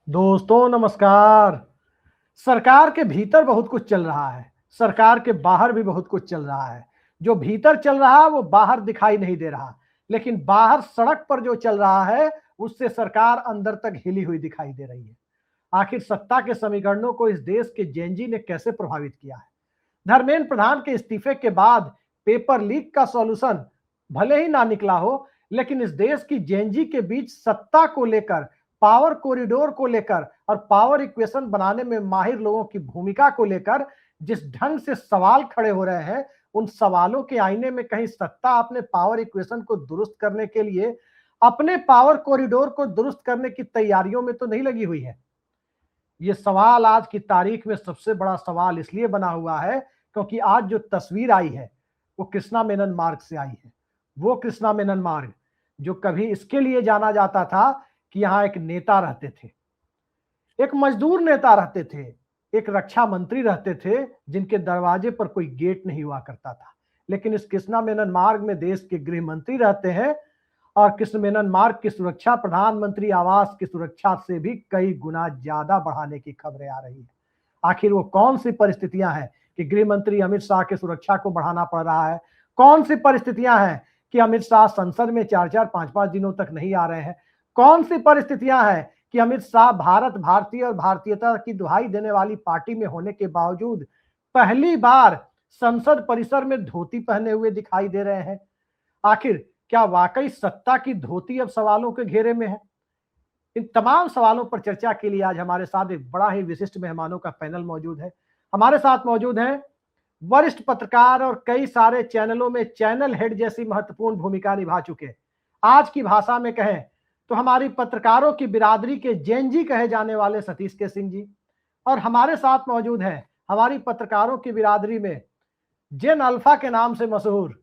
दोस्तों नमस्कार। सरकार के भीतर बहुत कुछ चल रहा है, सरकार के बाहर भी बहुत कुछ चल रहा है। जो भीतर चल रहा है वो बाहर दिखाई नहीं दे रहा, लेकिन बाहर सड़क पर जो चल रहा है उससे सरकार अंदर तक हिली हुई दिखाई दे रही है। आखिर सत्ता के समीकरणों को इस देश के जेनजी ने कैसे प्रभावित किया है? धर्मेंद्र प्रधान के इस्तीफे के बाद पेपर लीक का सॉल्यूशन भले ही ना निकला हो, लेकिन इस देश की जेनजी के बीच सत्ता को लेकर, पावर कॉरिडोर को लेकर और पावर इक्वेशन बनाने में माहिर लोगों की भूमिका को लेकर जिस ढंग से सवाल खड़े हो रहे हैं, उन सवालों के आईने में कहीं सत्ता अपने पावर इक्वेशन को दुरुस्त करने के लिए अपने पावर कॉरिडोर को दुरुस्त करने की तैयारियों में तो नहीं लगी हुई है। ये सवाल आज की तारीख में सबसे बड़ा सवाल इसलिए बना हुआ है क्योंकि आज जो तस्वीर आई है वो कृष्णा मेनन मार्ग से आई है। वो कृष्णा मेनन मार्ग जो कभी इसके लिए जाना जाता था कि यहाँ एक नेता रहते थे, एक मजदूर नेता रहते थे, एक रक्षा मंत्री रहते थे जिनके दरवाजे पर कोई गेट नहीं हुआ करता था। लेकिन इस कृष्णा मेनन मार्ग में देश के गृह मंत्री रहते हैं और कृष्ण मेनन मार्ग की सुरक्षा प्रधानमंत्री आवास की सुरक्षा से भी कई गुना ज्यादा बढ़ाने की खबरें आ रही है। आखिर वो कौन सी परिस्थितियां हैं कि गृह मंत्री अमित शाह की सुरक्षा को बढ़ाना पड़ रहा है? कौन सी परिस्थितियां हैं कि अमित शाह संसद में 4-4 5-5 दिनों तक नहीं आ रहे हैं? कौन सी परिस्थितियां हैं कि अमित शाह भारत भारतीय और भारतीयता की दुहाई देने वाली पार्टी में होने के बावजूद पहली बार संसद परिसर में धोती पहने हुए दिखाई दे रहे हैं? आखिर क्या वाकई सत्ता की धोती अब सवालों के घेरे में है? इन तमाम सवालों पर चर्चा के लिए आज हमारे साथ एक बड़ा ही विशिष्ट मेहमानों का पैनल मौजूद है। हमारे साथ मौजूद हैं वरिष्ठ पत्रकार और कई सारे चैनलों में चैनल हेड जैसी महत्वपूर्ण भूमिका निभा चुके, आज की भाषा में कहें तो हमारी पत्रकारों की बिरादरी के जेनजी कहे जाने वाले सतीश के सिंह जी। और हमारे साथ मौजूद हैं हमारी पत्रकारों की बिरादरी में जेन अल्फा के नाम से मशहूर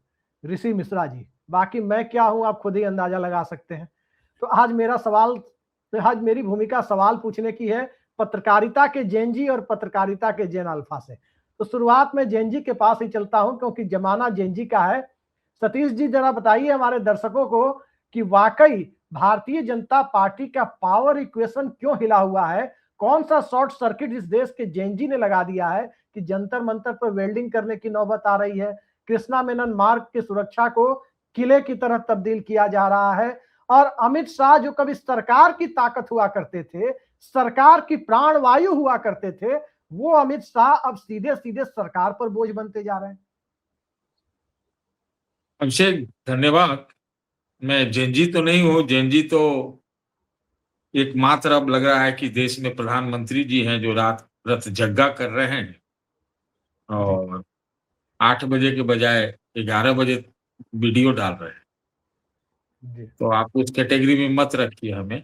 ऋषि मिश्रा जी। बाकी मैं क्या हूं आप खुद ही अंदाजा लगा सकते हैं। तो आज मेरी भूमिका सवाल पूछने की है पत्रकारिता के जेनजी और पत्रकारिता के जेन अल्फा से। तो शुरुआत में जेनजी के पास ही चलता हूं क्योंकि जमाना जेनजी का है। सतीश जी जरा बताइए हमारे दर्शकों को कि वाकई भारतीय जनता पार्टी का पावर इक्वेशन क्यों हिला हुआ है? कौन सा शॉर्ट सर्किट इस देश के जेनजी ने लगा दिया है कि जंतर मंतर पर वेल्डिंग करने की नौबत आ रही है? कृष्णा मेनन मार्ग की सुरक्षा को किले की तरह तब्दील किया जा रहा है और अमित शाह जो कभी सरकार की ताकत हुआ करते थे, सरकार की प्राणवायु हुआ करते थे, वो अमित शाह अब सीधे सीधे सरकार पर बोझ बनते जा रहे हैं। अभिषेक, धन्यवाद। मैं जेनजी तो नहीं हूँ। जेनजी तो एकमात्र अब लग रहा है कि देश में प्रधानमंत्री जी हैं जो रात रात जग्गा कर रहे हैं जी और 8 बजे के बजाय 11 बजे वीडियो डाल रहे हैं। जी तो आप उस कैटेगरी में मत रखिए हमें।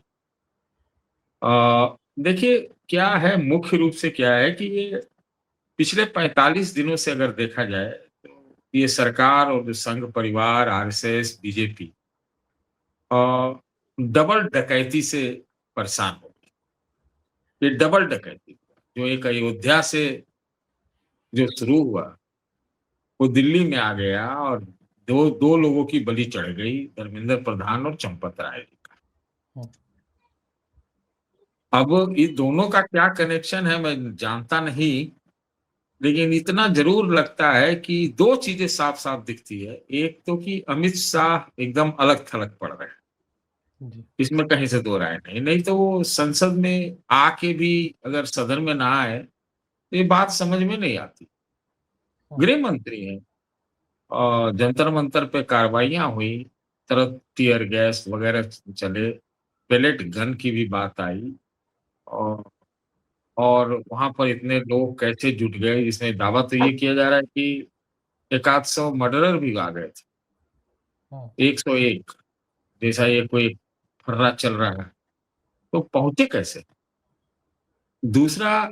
देखिए, क्या है, मुख्य रूप से क्या है कि ये पिछले 45 दिनों से अगर देखा जाए तो ये सरकार और जो संघ परिवार, आरएसएस, बीजेपी डबल डकैती से परेशान हो गई। ये डबल डकैती जो एक अयोध्या से जो शुरू हुआ, वो दिल्ली में आ गया और दो दो लोगों की बलि चढ़ गई, धर्मेंद्र प्रधान और चंपत राय जी का। हम्म, अब इस दोनों का क्या कनेक्शन है मैं जानता नहीं, लेकिन इतना जरूर लगता है कि दो चीजें साफ साफ दिखती है। एक तो कि अमित शाह एकदम अलग थलग पड़ रहे हैं, जी इसमें कहीं से दो राय नहीं। नहीं तो वो संसद में आके भी अगर सदन में ना आए तो ये बात समझ में नहीं आती। हम्म, गृह मंत्री हैं और जंतर मंतर पे कार्रवाइयां हुई, तरह टीयर गैस वगैरह चले, पेलेट गन की भी बात आई और और वहां पर इतने लोग कैसे जुट गए, जिसमें दावा तो ये किया जा रहा है कि एक आध सौ मर्डरर भी आ गए थे। हम्म, 101 जैसा ये कोई फर्रा चल रहा है, तो पहुंचे कैसे? दूसरा,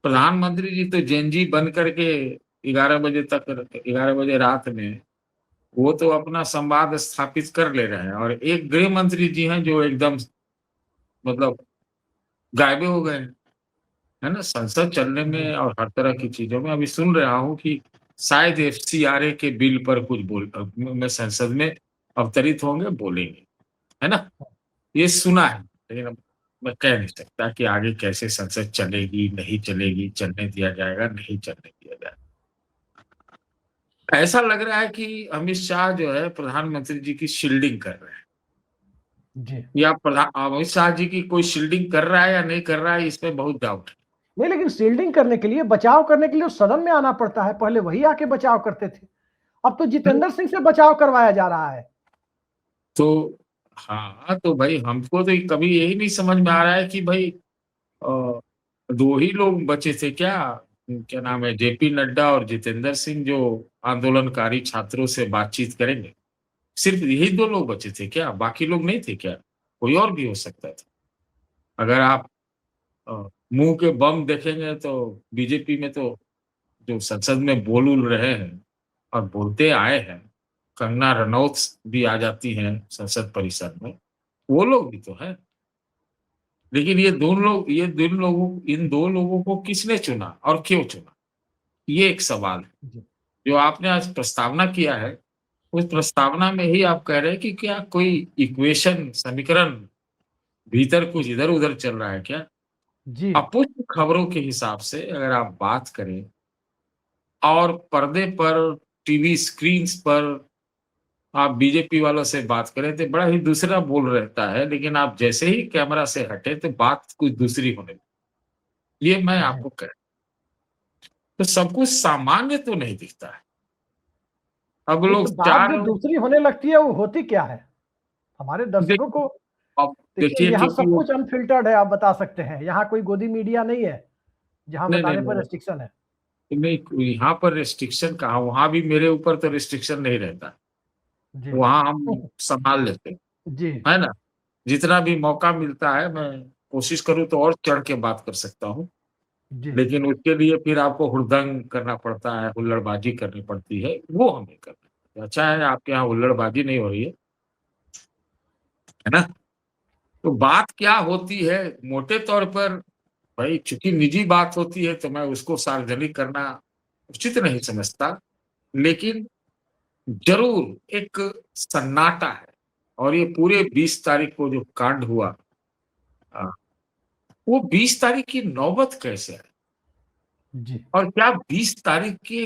प्रधानमंत्री जी तो जेनजी बन करके 11 बजे तक, 11 बजे रात में वो तो अपना संवाद स्थापित कर ले रहे हैं और एक गृह मंत्री जी हैं जो एकदम मतलब गायबे हो गए हैं, है ना, संसद चलने जी में और हर तरह की चीजों में। अभी सुन रहा हूं कि शायद एफसीआरए के बिल पर कुछ में संसद में अवतरित होंगे, बोलेंगे, है ना, ये सुना है। लेकिन अब मैं कह नहीं सकता कि आगे कैसे संसद चलेगी, नहीं चलेगी, चलने दिया जाएगा, नहीं चलने दिया जाएगा। ऐसा लग रहा है कि अमित शाह जो है प्रधानमंत्री जी की शील्डिंग कर रहे हैं, जी। या अमित शाह जी की कोई शील्डिंग कर रहा है या नहीं कर रहा है, इसमें बहुत डाउट है। नहीं, लेकिन शील्डिंग करने के लिए, बचाव करने के लिए सदन में आना पड़ता है। पहले वही आके बचाव करते थे, अब तो जितेंद्र सिंह से बचाव करवाया जा रहा है। तो हाँ, तो भाई हमको तो कभी यही नहीं समझ में आ रहा है कि भाई अ, 2 ही लोग बचे थे क्या? क्या नाम है, जेपी नड्डा और जितेंद्र सिंह, जो आंदोलनकारी छात्रों से बातचीत करेंगे। सिर्फ यही 2 लोग बचे थे क्या? बाकी लोग नहीं थे क्या? कोई और भी हो सकता था। अगर आप अ, मुँह के बम देखेंगे तो बीजेपी में तो जो संसद में बोल-वूल रहे हैं और बोलते आए हैं, कंगना रनौत भी आ जाती हैं संसद परिसर में, वो लोग भी तो हैं। लेकिन इन 2 लोगों को किसने चुना और क्यों चुना? ये एक सवाल है। जी। जो आपने आज प्रस्तावना किया है, उस प्रस्तावना में ही आप कह रहे हैं कि क्या कोई इक्वेशन, समीकरण भीतर कुछ इधर-उधर चल रहा है क्या? जी। अपुष्ट खबरों के हिसाब से अगर आप बात करें और पर्दे पर, टीवी स्क्रीन्स पर आप बीजेपी वालों से बात करें तो बड़ा ही दूसरा बोल रहता है, लेकिन आप जैसे ही कैमरा से हटे तो बात कुछ दूसरी होने लगी। ये मैं जी। आपको कह, तो सब कुछ सामान्य तो नहीं दिखता है। अब नहीं, लोग तो बात जो 4 दूसरी होने लगती है वो होती क्या है? हमारे दर्शकों देखिए, को अब देखिए, देखिए यहाँ क्योंकि सब वो कुछ अनफिल्टर्ड है, आप बता सकते हैं। यहाँ कोई गोदी मीडिया नहीं है जहाँ नहीं, नहीं, बताने पर नहीं, रेस्ट्रिक्शन है। नहीं, यहाँ पर रिस्ट्रिक्शन कहाँ, वहाँ भी मेरे ऊपर तो रिस्ट्रिक्शन नहीं रहता। जी। वहाँ हम सँभाल लेते हैं, जी। है ना? जितना भी मौका मिलता है मैं कोशिश करूँ तो और चढ़ के बात कर सकता हूँ। जी। लेकिन उसके लिए फिर आपको हुड़दंग करना पड़ता है, हुल्लड़बाज़ी करनी पड़ती है, वो हम नहीं करते। अच्छा है आपके यहाँ हुल्लड़बाज़ी नहीं हो रही है ना? तो बात क्या होती है मोटे तौर पर, भाई चूँकि निजी बात होती है तो मैं उसको सार्वजनिक करना उचित नहीं समझता। लेकिन ज़रूर एक सन्नाटा है और ये पूरे 20 तारीख को जो कांड हुआ, अ, वो 20 तारीख की नौबत कैसे आई? जी। और क्या 20 तारीख के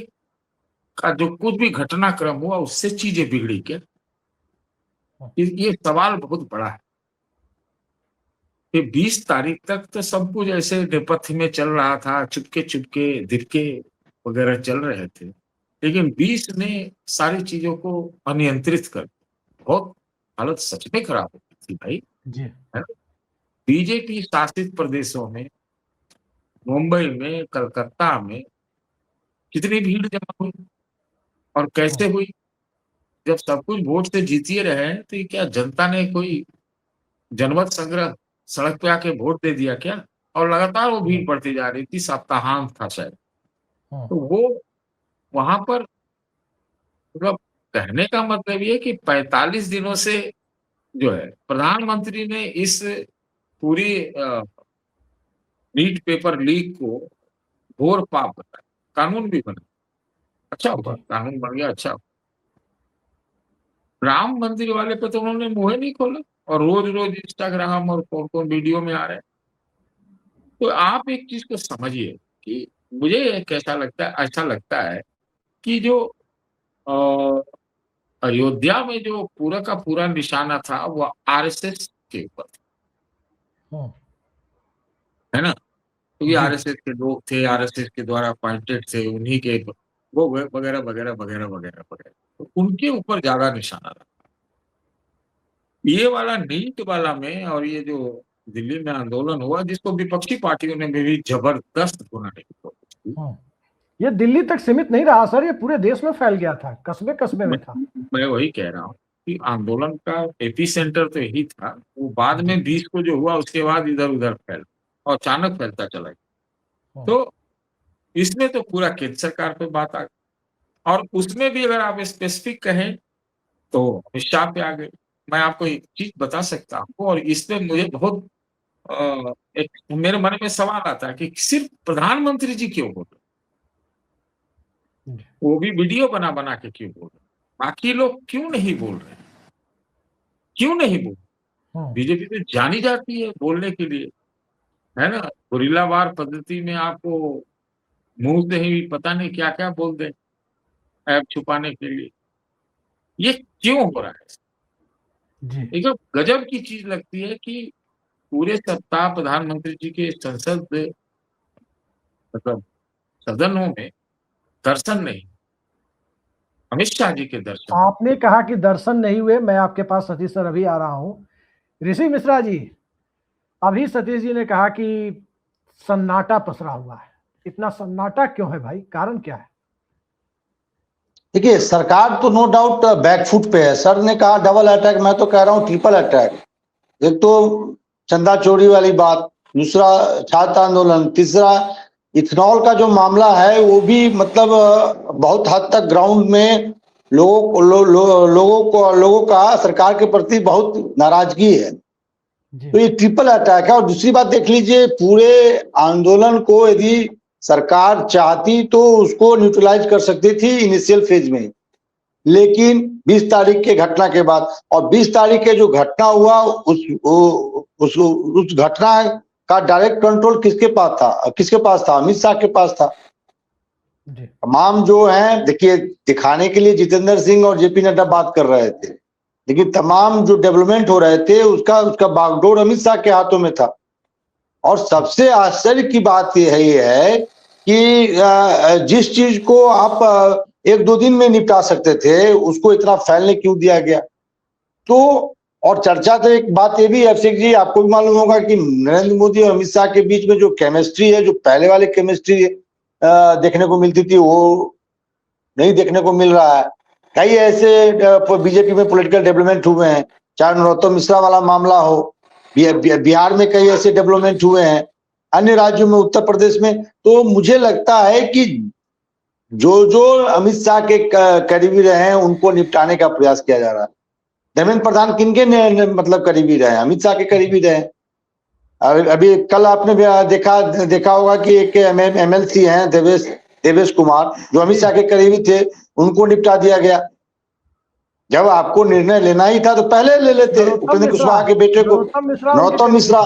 का जो कुछ भी घटनाक्रम हुआ उससे चीज़ें बिगड़ी क्या? ये सवाल बहुत बड़ा है। कि 20 तारीख तक तो सब कुछ ऐसे नेपथ्य में चल रहा था, चुपके-चुपके, धिरके वगैरह चल रहे थे। लेकिन 20 ने सारी चीज़ों को अनियंत्रित कर दिया। बहुत हालत सच में खराब हो गई थी भाई, जी। है ना? बीजेपी शासित प्रदेशों में, मुंबई में, कलकत्ता में कितनी भीड़ जमा हुई और कैसे हुई? जब सब कुछ वोट से जीतिए रहे हैं, तो ये क्या जनता ने कोई जनमत संग्रह सड़क पे आके वोट दे दिया क्या? और लगातार वो भीड़ बढ़ती जा रही थी, सप्ताहांत था शायद। तो वो वहाँ पर मतलब कहने का मतलब ये है कि 45 दिनों से जो है प्रधानमंत्री ने इस पूरी नीट पेपर लीक को घोर पाप बताया। कानून भी बना, अच्छा हुआ, जी। कानून बन गया, अच्छा। राम मंदिर वाले पे तो उन्होंने मुँह ही नहीं खोला और रोज़-रोज़ इंस्टाग्राम और कौन-कौन वीडियो में आ रहे हैं। तो आप एक चीज़ को समझिए कि मुझे कैसा लगता है, ऐसा लगता है कि जो अ, अयोध्या में जो पूरा का पूरा निशाना था वो आरएसएस के ऊपर था, हम्म। है ना? क्योंकि जी। आरएसएस के लोग थे, आरएसएस के द्वारा अपॉइंटेड थे, उन्हीं के वो वगैरह, वगैरह, वगैरह, वगैरह, वगैरह। तो उनके ऊपर ज़्यादा निशाना था। ये वाला नीट वाला में और ये जो दिल्ली में आंदोलन हुआ जिसको विपक्षी पार्टियों ने भी जबरदस्त भुनाने की कोशिश की। हम्म। ये दिल्ली तक सीमित नहीं रहा सर, ये पूरे देश में फैल गया था, कस्बे कस्बे मैं में था। मैं वही कह रहा हूँ कि आंदोलन का एपिसेंटर तो यही था। वो बाद जी। में 20 को जो हुआ उसके बाद इधर-उधर फैला और अचानक फैलता चला गया। हम्म। तो इसमें तो पूरा केंद्र सरकार पे बात आ गई और उसमें भी अगर आप स्पेसिफिक कहें तो अमित शाह पे आ गई। मैं आपको एक चीज़ बता सकता हूँ और इसमें मुझे बहुत एक मेरे मन में सवाल आता है कि सिर्फ प्रधानमंत्री जी क्यों बोल रहे? जी। वो भी वीडियो बना-बना के क्यों बोल रहे? बाकी लोग क्यों नहीं बोल रहे? क्यों नहीं बोल रहे? बीजेपी तो जानी जाती है बोलने के लिए, है ना? गुरिल्लावार पद्धति में आपको मुंह से ही पता नहीं क्या-क्या बोल दें, ऐब छुपाने के लिए। ये क्यों हो रहा है? जी। एक तो गजब की चीज़ लगती है कि पूरे सप्ताह प्रधानमंत्री जी के संसद मतलब सदनों में दर्शन नहीं, अमित शाह जी के दर्शन। आपने कहा कि दर्शन नहीं हुए, मैं आपके पास सतीश सर अभी आ रहा हूँ। ऋषि मिश्रा जी, अभी सतीश जी ने कहा कि सन्नाटा पसरा हुआ है। इतना सन्नाटा क्यों है भाई, कारण क्या है? देखिए, सरकार तो नो डाउट बैकफुट पे है। सर ने कहा डबल अटैक, मैं तो कह रहा हूँ ट्रिपल अटैक। एक तो चंदा चोरी वाली बात, दूसरा छात्र आंदोलन, तीसरा इथेनॉल का जो मामला है वो भी मतलब बहुत हद तक ग्राउंड में लोगों का सरकार के प्रति बहुत नाराजगी है। तो ये ट्रिपल अटैक है। और दूसरी बात देख लीजिए, पूरे आंदोलन को यदि सरकार चाहती तो उसको न्यूट्रलाइज कर सकती थी इनिशियल फेज में, लेकिन 20 तारीख के घटना के बाद, और 20 तारीख के जो घटना हुआ उस घटना का डायरेक्ट कंट्रोल किसके पास था? अमित शाह के पास था। तमाम जो है, देखिए, दिखाने के लिए जितेंद्र सिंह और जेपी नड्डा बात कर रहे थे, लेकिन तमाम जो डेवलपमेंट हो रहे थे उसका बागडोर अमित शाह के हाथों में था। और सबसे आश्चर्य की बात यह है कि जिस चीज को आप 1-2 दिन में निपटा सकते थे उसको इतना फैलने क्यों दिया गया? तो और चर्चा तो एक बात ये भी है अभिषेक जी, आपको भी मालूम होगा कि नरेंद्र मोदी और अमित शाह के बीच में जो केमिस्ट्री है, जो पहले वाली केमिस्ट्री देखने को मिलती थी, वो नहीं देखने को मिल रहा है। कई ऐसे बीजेपी में पॉलिटिकल डेवलपमेंट हुए हैं, चाहे नरोत्तम मिश्रा वाला मामला हो, बिहार में कई ऐसे डेवलपमेंट हुए हैं, अन्य राज्यों में, उत्तर प्रदेश में। तो मुझे लगता है कि जो अमित शाह के करीबी रहे हैं उनको निपटाने का प्रयास किया जा रहा है। धर्मेंद्र प्रधान किनके मतलब करीबी रहे? अमित शाह के करीबी रहे। अभी कल आपने देखा होगा कि एक MLC हैं देवेश कुमार, जो अमित शाह के करीबी थे, उनको निपटा दिया गया। जब आपको निर्णय लेना ही था तो पहले ले लेते। उपेंद्र कुशवाहा के बेटे को, नरोत्तम मिश्रा,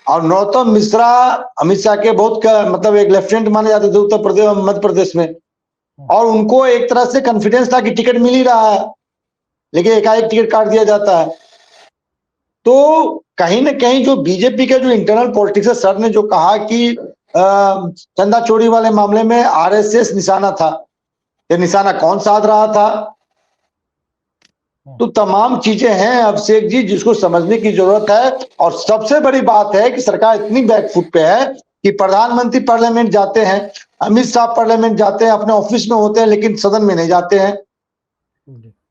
और नरोत्तम मिश्रा अमित शाह के बहुत मतलब एक लेफ्टिनेंट माने जाते थे उत्तर प्रदेश और मध्य प्रदेश में, और उनको एक तरह से कॉन्फिडेंस था कि टिकट मिल ही रहा है, लेकिन एकाएक टिकट काट दिया जाता है। तो कहीं ना कहीं जो बीजेपी के जो इंटरनल पॉलिटिक्स है, सर ने जो कहा कि चंदा चोरी वाले मामले में RSS निशाना था, ये निशाना कौन साध रहा था? तो तमाम चीजें हैं अभिषेक जी जिसको समझने की जरूरत है। और सबसे बड़ी बात है कि सरकार इतनी बैकफुट पे है कि प्रधानमंत्री पार्लियामेंट जाते हैं, अमित शाह पार्लियामेंट जाते हैं, अपने ऑफिस में होते हैं, लेकिन सदन में नहीं जाते हैं।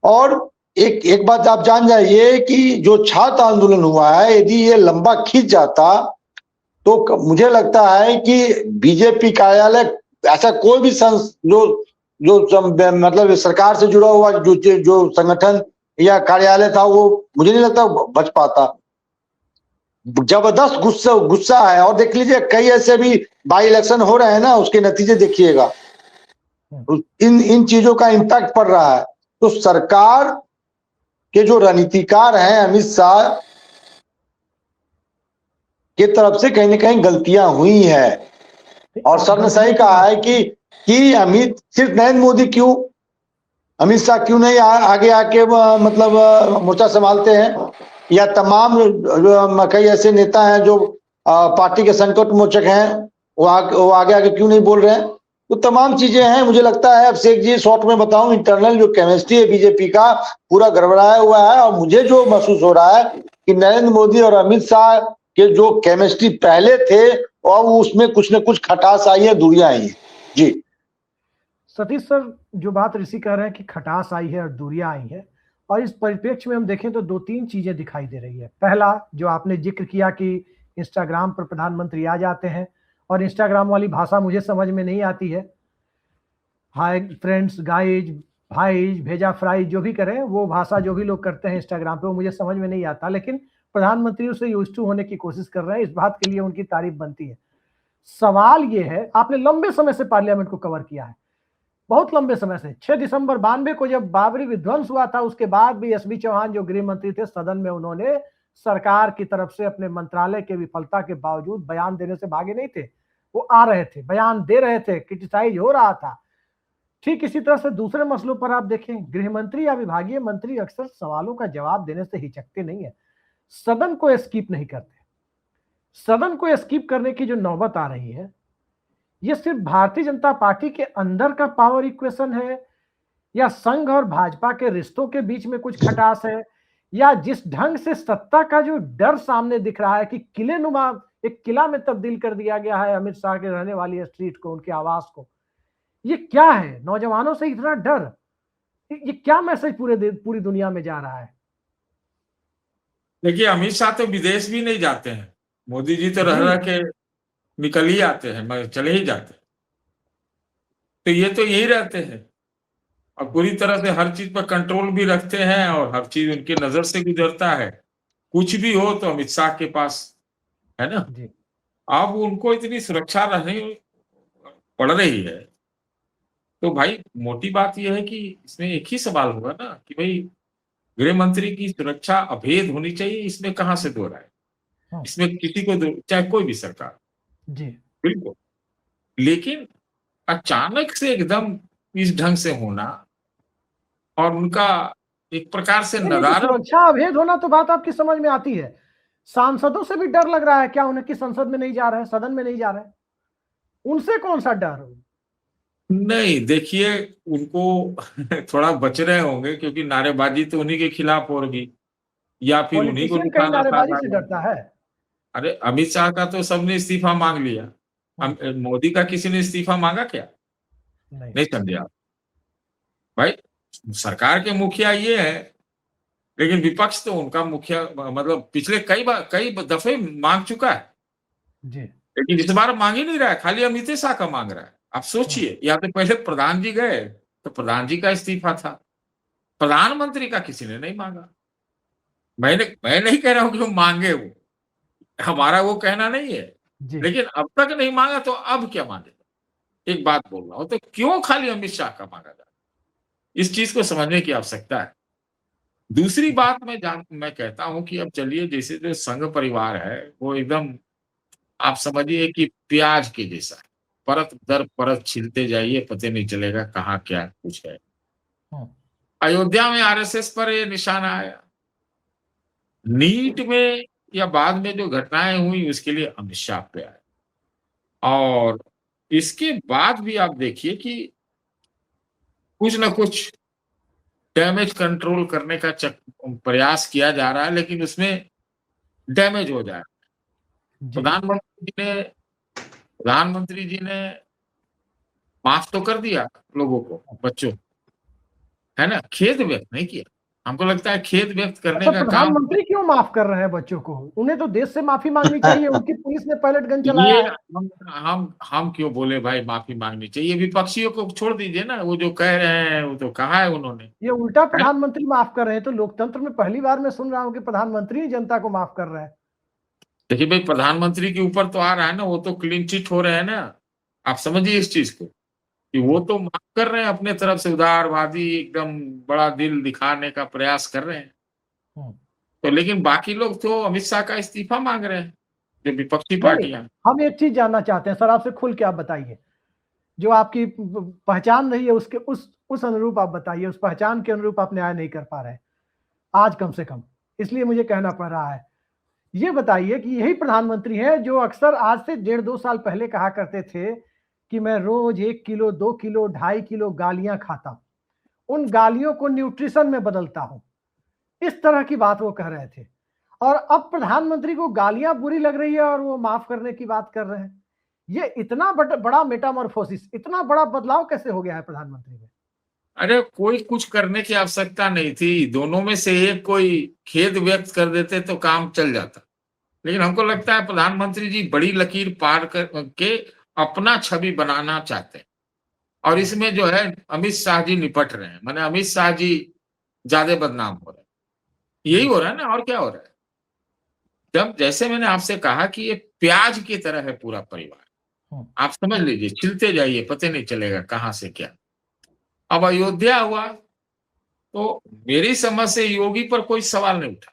और एक बात आप जान जाइए कि जो छात्र आंदोलन हुआ है, यदि ये लंबा खींच जाता तो मुझे लगता है कि बीजेपी कार्यालय, ऐसा कोई भी जो मतलब सरकार से जुड़ा हुआ जो संगठन या कार्यालय था, वो मुझे नहीं लगता बच पाता। जबरदस्त गुस्सा है। और देख लीजिए, कई ऐसे भी बाई इलेक्शन हो रहे हैं ना, उसके नतीजे देखिएगा, इन चीजों का इम्पैक्ट पड़ रहा है। तो सरकार के जो रणनीतिकार हैं अमित शाह की तरफ से कहीं ना कहीं गलतियां हुई है। और सर ने सही कहा है कि अमित सिर्फ नरेंद्र मोदी क्यों, अमित शाह क्यों नहीं आगे आके मतलब मोर्चा संभालते हैं, या तमाम कई ऐसे नेता हैं जो पार्टी के संकट मोचक हैं, वो आगे आगे क्यों नहीं बोल रहे हैं? तो तमाम चीजें हैं। मुझे लगता है अभिषेक जी, शॉर्ट में बताऊं, इंटरनल जो केमिस्ट्री है बीजेपी का, पूरा गड़बड़ाया हुआ है। और मुझे जो महसूस हो रहा है कि नरेंद्र मोदी और अमित शाह के जो केमिस्ट्री पहले थे, और उसमें कुछ न कुछ खटास आई है, दूरियां आई है। जी सतीश सर, जो बात ऋषि कह रहे हैं कि खटास आई है और दूरियां आई है, और इस परिप्रेक्ष्य में हम देखें तो 2-3 चीजें दिखाई दे रही है। पहला, जो आपने जिक्र किया कि इंस्टाग्राम पर प्रधानमंत्री आ जाते हैं, और इंस्टाग्राम वाली भाषा मुझे समझ में नहीं आती है। हाय फ्रेंड्स, गाइज, भाईज, भेजा फ्राई, जो भी करें, वो भाषा जो भी लोग करते हैं इंस्टाग्राम पे, वो मुझे समझ में नहीं आता। लेकिन प्रधानमंत्री उससे यूज्ड टू होने की कोशिश कर रहे हैं, इस बात के लिए उनकी तारीफ बनती है। सवाल ये है, आपने लंबे समय से पार्लियामेंट को कवर किया है, बहुत लंबे समय से। 6 दिसंबर 92 को जब बाबरी विध्वंस हुआ था, उसके बाद भी SB चौहान जो गृह मंत्री थे, सदन में उन्होंने सरकार की तरफ से अपने मंत्रालय के विफलता के बावजूद बयान देने से भागे नहीं थे, वो आ रहे थे, बयान दे रहे थे, क्रिटिसाइज हो रहा था। ठीक इसी तरह से दूसरे मसलों पर आप देखें, गृह मंत्री या विभागीय मंत्री अक्सर सवालों का जवाब देने से हिचकते नहीं है, सदन को स्किप नहीं करते। सदन को स्किप करने की जो नौबत आ रही है, ये सिर्फ भारतीय जनता पार्टी के अंदर का पावर इक्वेशन है, या संघ और भाजपा के रिश्तों के बीच में कुछ खटास है, या जिस ढंग से सत्ता का जो डर सामने दिख रहा है कि किले नुमा एक किला में तब्दील कर दिया गया है अमित शाह के रहने वाली स्ट्रीट को, उनके आवास को, ये क्या है? नौजवानों से इतना डर, ये क्या मैसेज पूरी दुनिया में जा रहा है? देखिए, अमित शाह तो विदेश भी नहीं जाते हैं, मोदी जी तो रह के निकल ही आते हैं, मगर चले ही जाते हैं। तो ये तो यही रहते हैं और पूरी तरह से हर चीज पर कंट्रोल भी रखते हैं और हर चीज उनकी नजर से गुजरता है। कुछ भी हो तो अमित शाह के पास, है ना? अब उनको इतनी सुरक्षा रहनी पड़ रही है, तो भाई मोटी बात यह है कि इसमें एक ही सवाल होगा ना कि भाई गृह मंत्री की सुरक्षा अभेद होनी चाहिए, इसमें कहां से दो राय? इसमें किसी को चाहे कोई भी सरकार जी बिल्कुल, लेकिन अचानक से एकदम इस ढंग से होना और उनका एक प्रकार से नदारद, सुरक्षा अभेद होना तो बात आपकी समझ में आती है, सांसदों से भी डर लग रहा है क्या उन्हें कि संसद में नहीं जा रहे, सदन में नहीं जा रहे? उनसे कौन सा डर? नहीं, देखिए उनको थोड़ा बच रहे होंगे क्योंकि नारेबाजी तो उन्हीं के खिलाफ होगी या फिर उन्हीं को पॉलिटिशियन कहीं निशाना नारेबाजी साधा से जाएगा। डरता है? अरे अमित शाह का तो सबने इस्तीफा मांग लिया, मोदी का किसी ने इस्तीफा मांगा क्या? नहीं समझे आप भाई? सरकार के मुखिया ये है, लेकिन विपक्ष तो उनका मुखिया मतलब पिछले कई दफे मांग चुका है जी, लेकिन इस बार मांग ही नहीं रहा है, खाली अमित शाह का मांग रहा है। आप सोचिए, या तो पहले प्रधान जी गए तो प्रधान जी का इस्तीफा था, प्रधानमंत्री का किसी ने नहीं मांगा। मैं नहीं कह रहा हूं कि वो मांगे, वो हमारा वो कहना नहीं है, लेकिन अब तक नहीं मांगा तो अब क्या मांगे? एक बात बोल रहा हूं, तो क्यों खाली अमित शाह का मांगा जाए? इस चीज को समझने की आवश्यकता है। दूसरी बात मैं कहता हूं कि अब चलिए, जैसे जो संघ परिवार है वो एकदम आप समझिए कि प्याज के जैसा है, परत दर परत छीलते जाइए, पता नहीं चलेगा कहाँ क्या कुछ है। अयोध्या में आरएसएस पर ये निशाना आया, नीट में या बाद में जो घटनाएं हुई उसके लिए अमित शाह पे आए, और इसके बाद भी आप देखिए कि कुछ ना कुछ डैमेज कंट्रोल करने का प्रयास किया जा रहा है, लेकिन उसमें डैमेज हो जाए। प्रधानमंत्री जी ने माफ तो कर दिया लोगों को, बच्चों, है ना? खेद व्यक्त नहीं किया। हमको लगता है खेद व्यक्त करने का काम प्रधानमंत्री क्यों माफ कर रहे हैं बच्चों को? उन्हें तो देश से माफी मांगनी चाहिए, उनकी पुलिस ने पैलेट गन चलाया ये है। हम क्यों बोले भाई माफी मांगनी चाहिए? विपक्षियों को छोड़ दीजिए ना, वो जो कह रहे हैं वो तो कहा है उन्होंने। ये उल्टा प्रधानमंत्री माफ कर रहे हैं, तो लोकतंत्र में पहली बार मैं सुन रहा हूं कि प्रधानमंत्री ही जनता को माफ कर रहे हैं। देखिए भाई, प्रधानमंत्री के ऊपर तो आ रहा है ना, वो तो क्लीन चिट हो रहे हैं ना। आप समझिए इस चीज को कि वो तो माफ कर रहे हैं, अपने तरफ से उदारवादी एकदम बड़ा दिल दिखाने का प्रयास कर रहे हैं। तो लेकिन बाकी लोग तो अमित शाह का इस्तीफा मांग रहे हैं, जो विपक्षी पार्टियां। हम एक चीज जानना चाहते हैं सर आपसे, खुल के आप बताइए, जो आपकी पहचान रही है उसके उस अनुरूप आप बताइए, उस पहचान के अनुरूप आप न्याय नहीं कर पा रहे आज कम से कम, इसलिए मुझे कहना पड़ रहा है। ये बताइए कि यही प्रधानमंत्री है जो अक्सर आज से 1.5-2 साल पहले कहा करते थे कि मैं रोज 1 किलो 2 किलो 2.5 किलो गालियां खाता हूं, उन गालियों को न्यूट्रिशन में बदलता हूं, इस तरह की बात वो कह रहे थे। और अब प्रधानमंत्री को गालियां बुरी लग रही है और वो माफ करने की बात कर रहे हैं। ये इतना बड़ा मेटामॉर्फोसिस, इतना बड़ा बदलाव कैसे हो गया है प्रधानमंत्री में? अरे कोई कुछ करने की आवश्यकता नहीं थी, दोनों में से एक कोई खेद व्यक्त कर देते तो काम चल जाता। लेकिन हमको लगता है प्रधानमंत्री जी बड़ी लकीर पार करके अपना छवि बनाना चाहते हैं, और इसमें जो है अमित शाह जी निपट रहे हैं, माने अमित शाह जी ज्यादा बदनाम हो रहे हैं। यही हो रहा है ना, और क्या हो रहा है? जब जैसे मैंने आपसे कहा कि ये प्याज की तरह है पूरा परिवार, आप समझ लीजिए, छिलते जाइए, पता नहीं चलेगा कहां से क्या। अब अयोध्या हुआ तो मेरी समझ से योगी पर कोई सवाल नहीं उठा,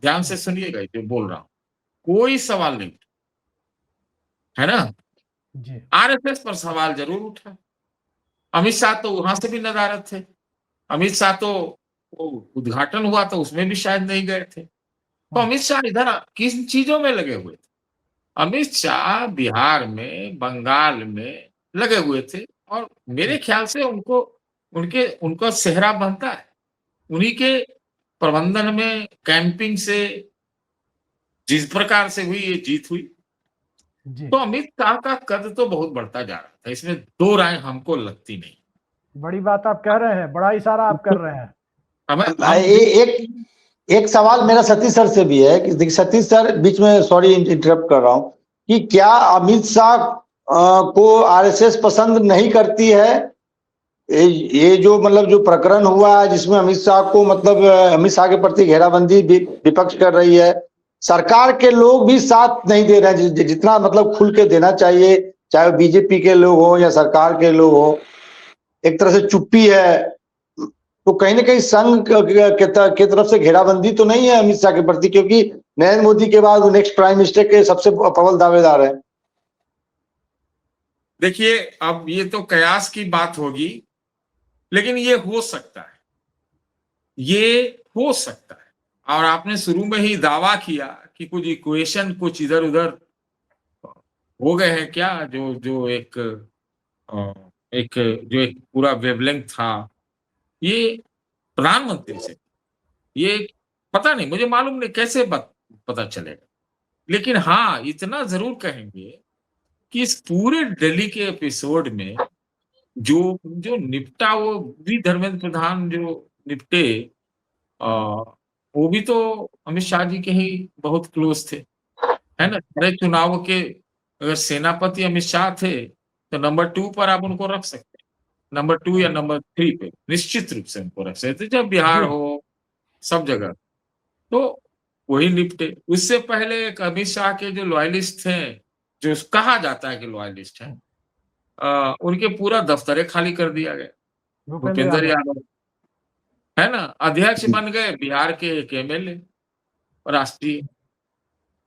ध्यान से सुनिएगा जो बोल रहा हूं, कोई सवाल नहीं है ना। जी आरएसएस पर सवाल जरूर उठा। अमित शाह तो वहां से भी नदारद थे। अमित शाह तो उद्घाटन हुआ तो उसमें भी शायद नहीं गए थे। तो अमित शाह इधर किन चीजों में लगे हुए थे? अमित शाह बिहार में, बंगाल में लगे हुए थे और मेरे ख्याल से उनका सेहरा बनता है उन्हीं के प्रबंधन में, कैंपिंग से जिस प्रकार से हुई ये जीत हुई। जी तो अमित शाह का कद तो बहुत बढ़ता जा रहा था, इसमें दो राय हमको लगती नहीं। बड़ी बात आप कह रहे हैं, बड़ा इशारा आप कर रहे हैं। एक सवाल मेरा सतीश सर से भी है कि देखिए सतीश सर, बीच में सॉरी इंटरप्ट कर रहा हूं, कि क्या अमित शाह को आरएसएस पसंद नहीं करती है? ये जो मतलब जो प्रकरण हुआ है जिसमें अमित शाह को मतलब अमित शाह के प्रति घेराबंदी विपक्ष कर रही है, सरकार के लोग भी साथ नहीं दे रहे हैं जितना मतलब खुल के देना चाहिए, चाहे वो बीजेपी के लोग हो या सरकार के लोग हो, एक तरह से चुप्पी है। तो कहीं ना कहीं संघ के तरफ से घेराबंदी तो नहीं है अमित शाह के प्रति, क्योंकि नरेंद्र मोदी के बाद वो नेक्स्ट प्राइम मिनिस्टर के सबसे प्रबल दावेदार है। देखिए, अब ये तो कयास की बात होगी, लेकिन ये हो सकता है, ये हो सकता है। और आपने शुरू में ही दावा किया कि कुछ इक्वेशन कुछ इधर उधर हो गए हैं क्या, जो एक पूरा वेवलेंथ था ये प्रधानमंत्री से, ये पता नहीं, मुझे मालूम नहीं कैसे पता चलेगा। लेकिन हाँ, इतना जरूर कहेंगे कि इस पूरे दिल्ली के एपिसोड में जो निपटा वो भी धर्मेंद्र प्रधान जो निपटे, वो भी तो अमित शाह जी के ही बहुत क्लोज थे, है ना। सारे चुनाव के अगर सेनापति अमित शाह थे तो नंबर 2 पर आप उनको रख सकते हैं, नंबर 2 या नंबर 3 पे निश्चित रूप से उनको रख सकते, जब बिहार हो सब जगह। तो वही निपटे। उससे पहले एक अमित शाह के जो लॉयलिस्ट थे, जो कहा जाता है कि लॉयलिस्ट हैं, उनके पूरा दफ्तर खाली कर दिया गया। भूपेंद्र यादव, है ना, अध्यक्ष बन गए बिहार के एक एमएलए राष्ट्रीय,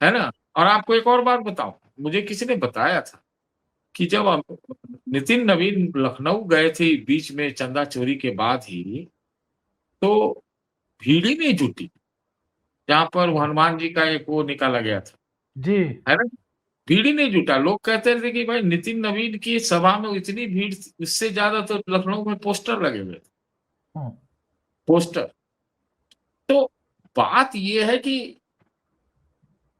है ना। और आपको एक और बात बताऊं, मुझे किसी ने बताया था कि जब नितिन नवीन लखनऊ गए थे बीच में चंदा चोरी के बाद ही, तो भीड़ ही नहीं जुटी जहां पर हनुमान जी का एक वो निकाला गया था जी, है ना। भीड़ ही नहीं जुटा। लोग कहते थे कि भाई नितिन नवीन की सभा में इतनी भीड़, उससे ज्यादा तो लखनऊ में पोस्टर लगे हुए थे, पोस्टर। तो बात ये है कि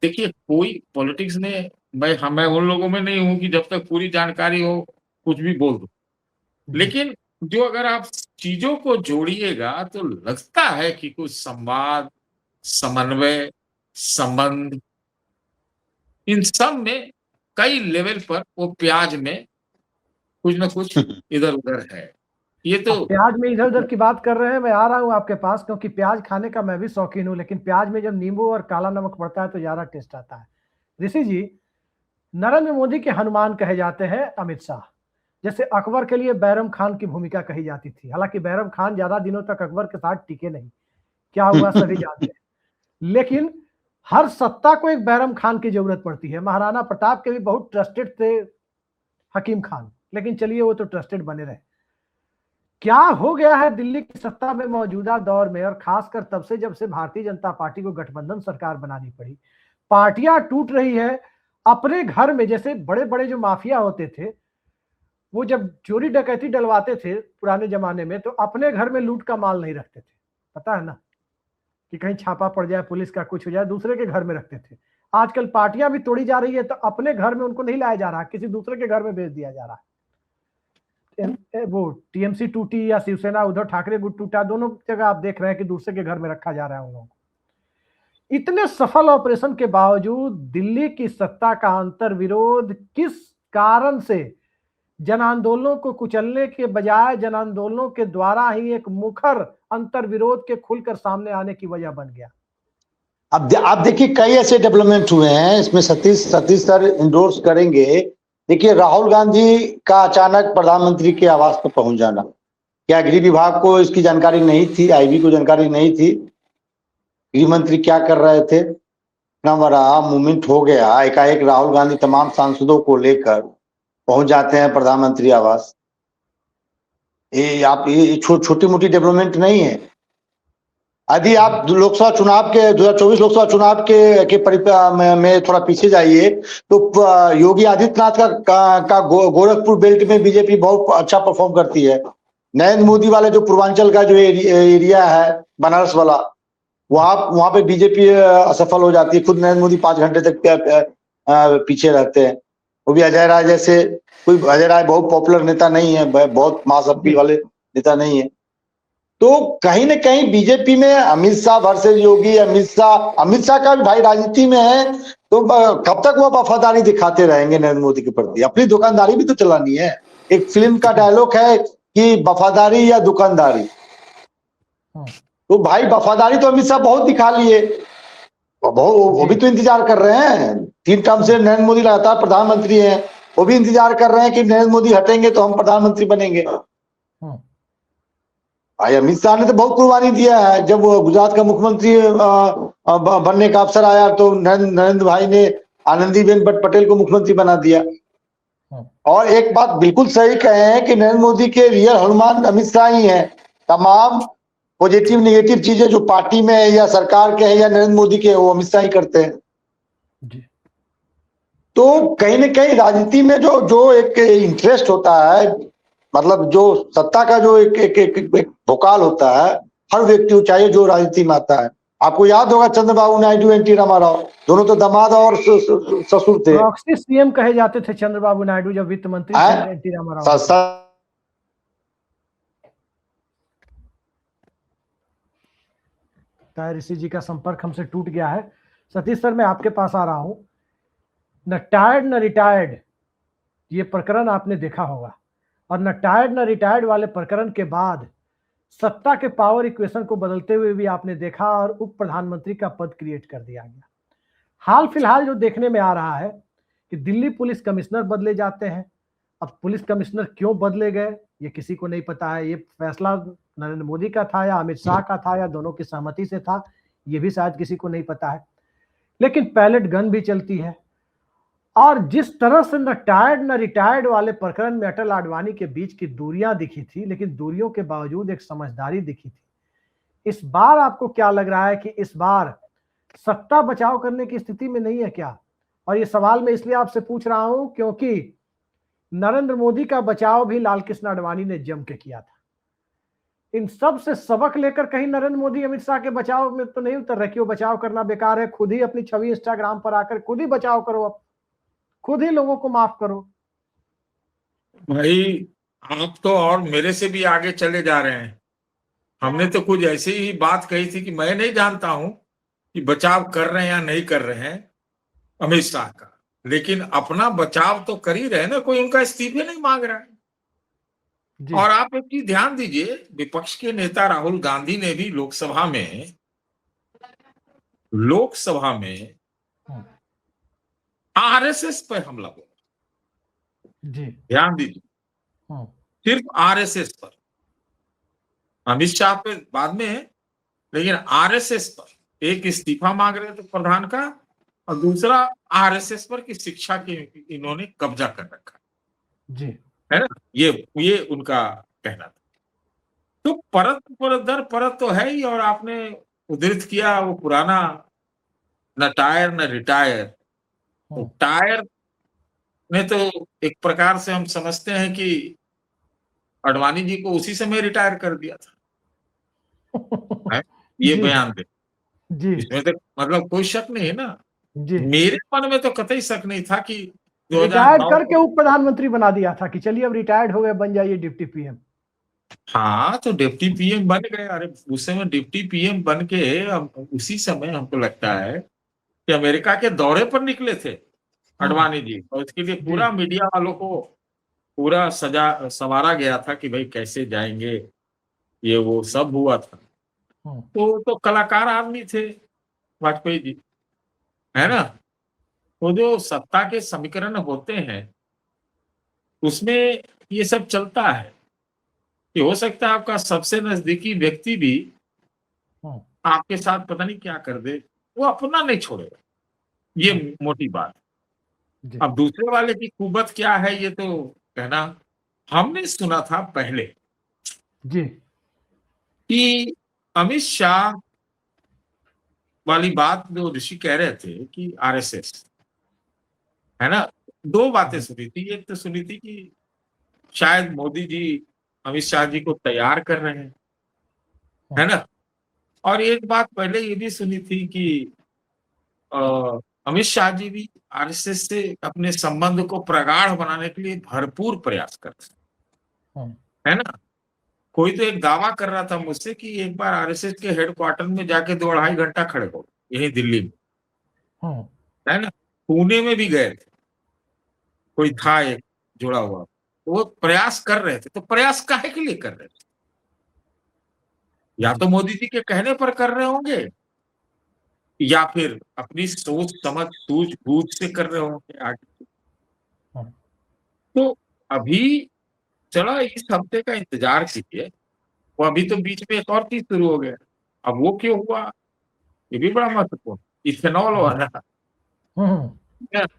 देखिए, कोई पॉलिटिक्स में मैं उन लोगों में नहीं हूं कि जब तक पूरी जानकारी हो कुछ भी बोल दो, लेकिन जो अगर आप चीजों को जोड़िएगा तो लगता है कि कुछ संवाद, समन्वय, संबंध, इन सब में कई लेवल पर वो प्याज में कुछ ना कुछ इधर उधर है। ये तो प्याज में इधर उधर की बात कर रहे हैं, मैं आ रहा हूं आपके पास, क्योंकि प्याज खाने का मैं भी शौकीन हूं, लेकिन प्याज में जब नींबू और काला नमक पड़ता है तो ज्यादा टेस्ट आता है। ऋषि जी, नरेंद्र मोदी के हनुमान कहे जाते हैं अमित शाह। जैसे अकबर के लिए बैरम खान की भूमिका कही जाती थी, हालांकि बैरम खान ज्यादा दिनों तक अकबर के साथ टिके नहीं, क्या हुआ सभी जानते हैं। लेकिन हर सत्ता को एक बैरम खान की जरूरत पड़ती है। महाराणा प्रताप के भी बहुत ट्रस्टेड थे हकीम खान, लेकिन चलिए वो तो ट्रस्टेड बने रहे। क्या हो गया है दिल्ली की सत्ता में मौजूदा दौर में, और खासकर तब से जब से भारतीय जनता पार्टी को गठबंधन सरकार बनानी पड़ी, पार्टियां टूट रही है अपने घर में। जैसे बड़े बड़े जो माफिया होते थे, वो जब चोरी डकैती डलवाते थे पुराने जमाने में, तो अपने घर में लूट का माल नहीं रखते थे, पता है ना, कि कहीं छापा पड़ जाए, पुलिस का कुछ हो जाए, दूसरे के घर में रखते थे। आजकल पार्टियां भी तोड़ी जा रही है तो अपने घर में उनको नहीं लाया जा रहा, किसी दूसरे के घर में भेज दिया जा रहा है। वो टीएमसी टूटी या शिवसेना उद्धव ठाकरे गुट टूटा, दोनों जगह आप देख रहे हैं कि दूसरे के घर में रखा जा रहा है उन लोगों को। इतने सफल ऑपरेशन के बावजूद दिल्ली की सत्ता का अंतर्विरोध किस कारण से जन आंदोलनों को कुचलने के बजाय जन आंदोलनों के द्वारा ही एक मुखर अंतर्विरोध के खुलकर सामने आने की वजह बन गया? अब आप देखिए कई ऐसे डेवलपमेंट हुए हैं, इसमें सतीश सर इंडोर्स करेंगे। देखिए, राहुल गांधी का अचानक प्रधानमंत्री के आवास पर पहुंच जाना, क्या गृह विभाग को इसकी जानकारी नहीं थी, आईबी को जानकारी नहीं थी? गृह मंत्री क्या कर रहे थे। इतना बड़ा मूवमेंट हो गया, एकाएक राहुल गांधी तमाम सांसदों को लेकर पहुंच जाते हैं प्रधानमंत्री आवास। ये आप ये छोटी मोटी डेवलपमेंट नहीं है। यदि आप लोकसभा चुनाव के 2024 लोकसभा चुनाव में थोड़ा पीछे जाइए तो योगी आदित्यनाथ का गोरखपुर बेल्ट में बीजेपी बहुत अच्छा परफॉर्म करती है। नरेंद्र मोदी वाले जो पूर्वांचल का जो एरिया है बनारस वाला, वहां पे बीजेपी असफल हो जाती है। खुद नरेंद्र मोदी 5 घंटे तक पीछे रहते हैं। वो भी अजय राय जैसे, कोई अजय राय बहुत पॉपुलर नेता नहीं है, बहुत मास अपील वाले नेता नहीं है। तो कहीं न कहीं बीजेपी में अमित शाह वर्सेस योगी, अमित शाह का भी भाई राजनीति में है, तो कब तक वो वफादारी दिखाते रहेंगे नरेंद्र मोदी के प्रति। अपनी दुकानदारी भी तो चलानी है। एक फिल्म का डायलॉग है कि वफादारी या दुकानदारी, तो भाई वफादारी तो अमित शाह बहुत दिखा लिए, वो भी तो इंतजार कर रहे हैं। 3 टर्म से नरेंद्र मोदी लगातार प्रधानमंत्री हैं, वो भी इंतजार कर रहे हैं कि नरेंद्र मोदी हटेंगे तो हम प्रधानमंत्री बनेंगे। भाई अमित शाह ने तो बहुत कुर्बानी दिया है। जब वो गुजरात का मुख्यमंत्री बनने का अवसर आया तो नरेंद्र भाई ने आनंदीबेन पटेल को मुख्यमंत्री बना दिया। और एक बात बिल्कुल सही कहे हैं कि नरेंद्र मोदी के रियल हनुमान अमित शाह ही है। तमाम पॉजिटिव नेगेटिव चीजें जो पार्टी में है या सरकार के है या नरेंद्र मोदी के, वो अमित शाह ही करते हैं जी। तो कहीं न कहीं राजनीति में जो एक इंटरेस्ट होता है, मतलब जो सत्ता का जो एक भोकाल होता है, हर व्यक्ति चाहे जो राजनीति में आता है। आपको याद होगा चंद्रबाबू नायडू, एनटी रामाराव, दोनों तो दामाद और ससुर थे। प्रॉक्सी सीएम कहे जाते थे चंद्रबाबू नायडू जब वित्त मंत्री थे एनटी रामाराव। ऋषि जी का संपर्क हमसे टूट गया है। सतीश सर, मैं आपके पास आ रहा हूं। न टायर्ड न रिटायर्ड, ये प्रकरण आपने देखा होगा, और न टायर्ड न रिटायर्ड वाले प्रकरण के बाद सत्ता के पावर इक्वेशन को बदलते हुए भी आपने देखा और उप प्रधानमंत्री का पद क्रिएट कर दिया गया। हाल फिलहाल जो देखने में आ रहा है कि दिल्ली पुलिस कमिश्नर बदले जाते हैं। अब पुलिस कमिश्नर क्यों बदले गए ये किसी को नहीं पता है। ये फैसला नरेंद्र मोदी का था या अमित शाह का था या दोनों की सहमति से था, ये भी शायद किसी को नहीं पता है। लेकिन पैलेट गन भी चलती है। और जिस तरह से न टायर्ड न रिटायर्ड वाले प्रकरण में अटल आडवाणी के बीच की दूरियां दिखी थी, लेकिन दूरियों के बावजूद एक समझदारी दिखी थी। इस बार आपको क्या लग रहा है कि इस बार सत्ता बचाव करने की स्थिति में नहीं है क्या? और ये सवाल मैं इसलिए आपसे पूछ रहा हूं क्योंकि नरेंद्र मोदी का बचाव भी लाल कृष्ण आडवाणी ने जम के किया था। इन सब से सबक लेकर कहीं नरेंद्र मोदी अमित शाह के बचाव में तो नहीं उतर रहे कि वो बचाव करना बेकार है, खुद ही अपनी छवि इंस्टाग्राम पर आकर खुद ही बचाव करो, अब खुद ही लोगों को माफ करो। भाई आप तो और मेरे से भी आगे चले जा रहे हैं। हमने तो कुछ ऐसी ही बात कही थी कि मैं नहीं जानता हूं कि बचाव कर रहे हैं या नहीं कर रहे हैं अमित शाह का, लेकिन अपना बचाव तो कर ही रहे ना। कोई उनका इस्तीफे नहीं मांग रहा है। और आप एक चीज ध्यान दीजिए, विपक्ष के नेता राहुल गांधी ने भी लोकसभा में आरएसएस पर हमला बोला जी। ध्यान दीजिए, सिर्फ आरएसएस पर, अमित शाह पे बाद में है, लेकिन आरएसएस पर एक इस्तीफा मांग रहे थे प्रधान का, और दूसरा आरएसएस पर की शिक्षा की इन्होंने कब्जा कर रखा जी, है ना। ये उनका कहना था। तो परत दर परत तो है ही। और आपने उद्धृत किया वो पुराना न टायर न रिटायर। तो टायर में तो एक प्रकार से हम समझते हैं कि आडवाणी जी को उसी समय रिटायर कर दिया था। ये बयान दे जी, इसमें तो मतलब कोई शक नहीं है ना जी। मेरे मन में तो कतई शक नहीं था कि रिटायर्ड करके उप प्रधानमंत्री बना दिया था कि चलिए अब रिटायर्ड हो गए, बन जाइए डिप्टी पीएम। हाँ, तो डिप्टी पीएम बन गए। अरे उस समय डिप्टी पीएम बन के उसी समय हमको लगता है कि अमेरिका के दौरे पर निकले थे आडवाणी जी, और उसके लिए पूरा मीडिया वालों को पूरा संवारा गया था कि भाई कैसे जाएंगे, ये वो सब हुआ था। तो कलाकार आदमी थे वाजपेयी जी, है ना। तो जो सत्ता के समीकरण होते हैं उसमें ये सब चलता है कि हो सकता है आपका सबसे नजदीकी व्यक्ति भी आपके साथ पता नहीं क्या कर दे, वो अपना नहीं छोड़ेगा, ये मोटी बात। अब दूसरे वाले की कुबत क्या है ये तो कहना, हमने सुना था पहले जी कि अमित शाह वाली बात जो ऋषि कह रहे थे कि आरएसएस, है ना, दो बातें सुनी थी। एक तो सुनी थी कि शायद मोदी जी अमित शाह जी को तैयार कर रहे हैं, है ना, और एक बात पहले ये भी सुनी थी कि अमित शाह जी भी आरएसएस से अपने संबंध को प्रगाढ़ बनाने के लिए भरपूर प्रयास करते हैं, है ना। कोई तो एक दावा कर रहा था मुझसे कि एक बार आरएसएस के हेडक्वार्टर में जाके 2-2.5 घंटा खड़े हो, यही दिल्ली में, है ना। पुणे में भी गए थे, कोई था एक जुड़ा हुआ, वो प्रयास कर रहे थे। तो प्रयास काहे के लिए कर रहे थे? या तो मोदी जी के कहने पर कर रहे होंगे, या फिर अपनी सोच समझ सूझबूझ से कर रहे होंगे आगे। तो अभी चलो इस हफ्ते का इंतजार कीजिए, वो अभी तो बीच में एक और चीज शुरू हो गया। अब वो क्यों हुआ, ये भी बड़ा महत्वपूर्ण, इथेनॉल वाला।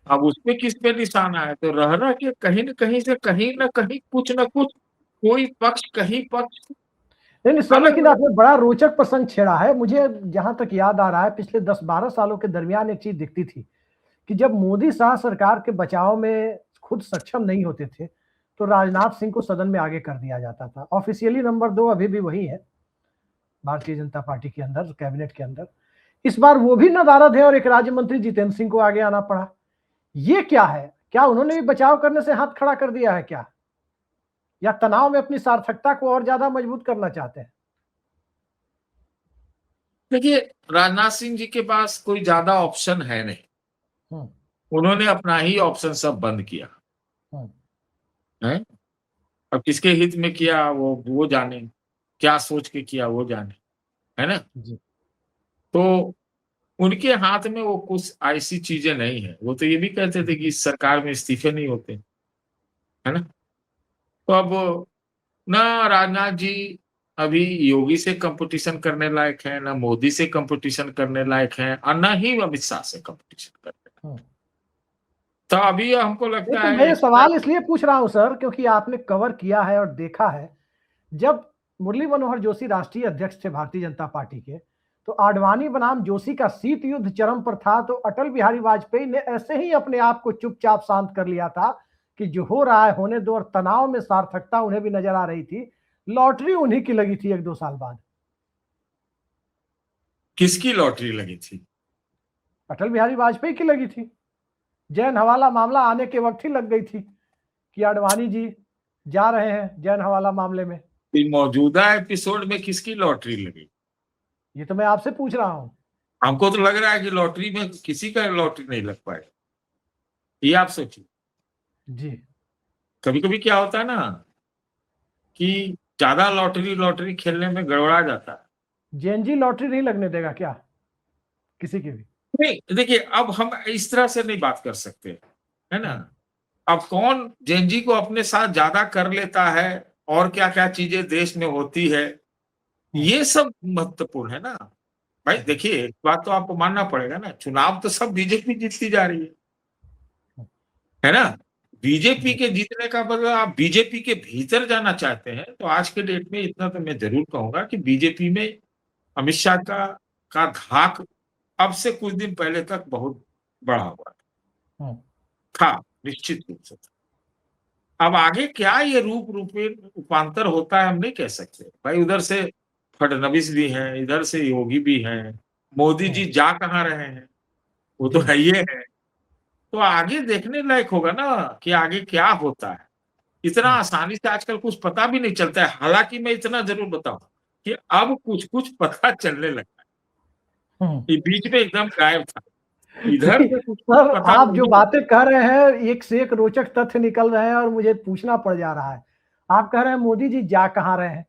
अब उसपे किस पे निशाना है, तो रह रहा कि कहीं न कहीं से कहीं न कहीं कुछ न कुछ कोई पक्ष कहीं पक्ष। नहीं सर, लेकिन आपने बड़ा रोचक प्रसंग छेड़ा है। मुझे जहां तक याद आ रहा है, पिछले 10-12 सालों के दरमियान एक चीज दिखती थी कि जब मोदी शाह सरकार के बचाव में खुद सक्षम नहीं होते थे तो राजनाथ सिंह को सदन में आगे कर दिया जाता था। ऑफिशियली नंबर 2 अभी भी वही है भारतीय जनता पार्टी के अंदर, कैबिनेट के अंदर। इस बार वो भी नदारद है और एक राज्य मंत्री जितेंद्र सिंह को आगे आना पड़ा। ये क्या है? क्या उन्होंने भी बचाव करने से हाथ खड़ा कर दिया है क्या, या तनाव में अपनी सार्थकता को और ज्यादा मजबूत करना चाहते हैं? देखिए, राजनाथ सिंह जी के पास कोई ज्यादा ऑप्शन है नहीं, उन्होंने अपना ही ऑप्शन सब बंद किया है। अब किसके हित में किया वो जाने, क्या सोच के किया वो जाने, है ना। तो उनके हाथ में वो कुछ ऐसी चीजें नहीं है। वो तो ये भी कहते थे कि इस सरकार में इस्तीफे नहीं होते, है ना। तो अब ना राजनाथ जी अभी योगी से कंपटीशन करने लायक है, ना मोदी से कंपटीशन करने लायक है, और ना ही अमित शाह से कंपटीशन करने लायक। तो अभी हमको लगता तो है मैं सवाल इसलिए पूछ रहा हूं सर, क्योंकि आपने कवर किया है और देखा है। जब मुरली मनोहर जोशी राष्ट्रीय अध्यक्ष थे भारतीय जनता पार्टी के, तो आडवाणी बनाम जोशी का शीत युद्ध चरम पर था। तो अटल बिहारी वाजपेयी ने ऐसे ही अपने आप को चुपचाप शांत कर लिया था कि जो हो रहा है होने दो, और तनाव में सार्थकता उन्हें भी नजर आ रही थी। लॉटरी उन्हीं की लगी थी 1-2 साल बाद। किसकी लॉटरी लगी थी? अटल बिहारी वाजपेयी की लगी थी। जैन हवाला मामला आने के वक्त ही लग गई थी कि आडवाणी जी जा रहे हैं जैन हवाला मामले में। मौजूदा एपिसोड में किसकी लॉटरी लगी? ये तो मैं आपसे पूछ रहा हूं। हमको तो लग रहा है कि लॉटरी में किसी का लॉटरी नहीं लग पाए, ये आप सोचिए। जी कभी कभी क्या होता है ना कि ज्यादा लॉटरी खेलने में गड़बड़ा जाता है। जेएनजी लॉटरी नहीं लगने देगा क्या किसी की भी? नहीं, देखिए, अब हम इस तरह से नहीं बात कर सकते, है ना। अब कौन जेएनजी को अपने साथ ज्यादा कर लेता है और क्या क्या चीजें देश में होती है, ये सब महत्वपूर्ण है ना। भाई देखिए, एक बात तो आपको मानना पड़ेगा ना, चुनाव तो सब बीजेपी जीतती जा रही है ना। बीजेपी के जीतने का मतलब आप बीजेपी के भीतर जाना चाहते हैं, तो आज के डेट में इतना तो मैं जरूर कहूंगा कि बीजेपी में अमित शाह का धाक अब से कुछ दिन पहले तक बहुत बढ़ा हुआ था, निश्चित रूप से। अब आगे क्या ये रूपांतर होता है हम नहीं कह सकते भाई। उधर से फडणवीस भी हैं, इधर से योगी भी हैं, मोदी जी जा कहाँ रहे हैं, वो तो है ही है। तो आगे देखने लायक होगा ना कि आगे क्या होता है। इतना आसानी से आजकल कुछ पता भी नहीं चलता है। हालांकि मैं इतना जरूर बताऊं कि अब कुछ कुछ पता चलने लगा है, ये बीच में एकदम गायब था। इधर से कुछ सर पता आप जो नहीं। बातें कह रहे हैं, एक से एक रोचक तथ्य निकल रहे हैं और मुझे पूछना पड़ जा रहा है। आप कह रहे हैं मोदी जी जा कहाँ रहे हैं,